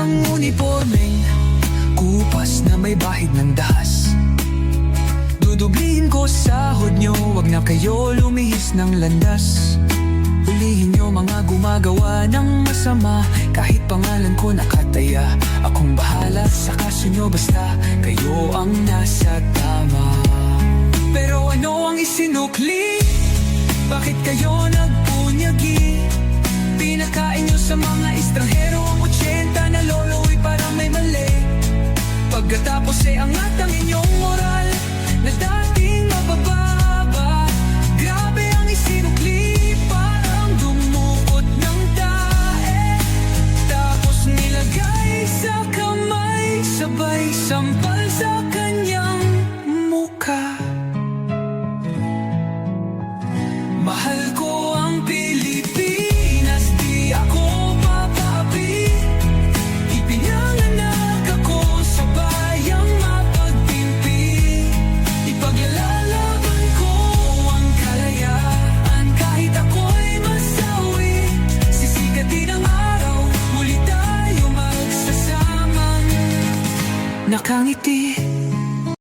ang uniformeng kupas na may bahid ng dahas. Dudublihin ko sahod nyo, wag na kayo lumihis ng landas. Hulihin nyo mga gumagawa ng masama, kahit pangalan ko nakataya. Akong bahala sa kaso nyo, basta kayo ang nasa tama. Pero ano ang isinukli? Bakit kayo nagpunyagi? Pinakain nyo sa mga estranghero ang 80 na lolo'y parang may mali. Pagkatapos ay angat ang inyong moral na dating mabababa. Grabe ang isinukli, parang dumukot ng tae. Tapos nilagay sa kamay, sabay sampal sa kanyang mukha. Mahal ko ang Pilipinas, di ako papapi. Ipinanganak ako sa bayang mapagtimpi. Ipaglalaban ko ang kalayaan, kahit ako'y masawi. Sisikat din ang araw, muli tayo magsasamang nakangiti.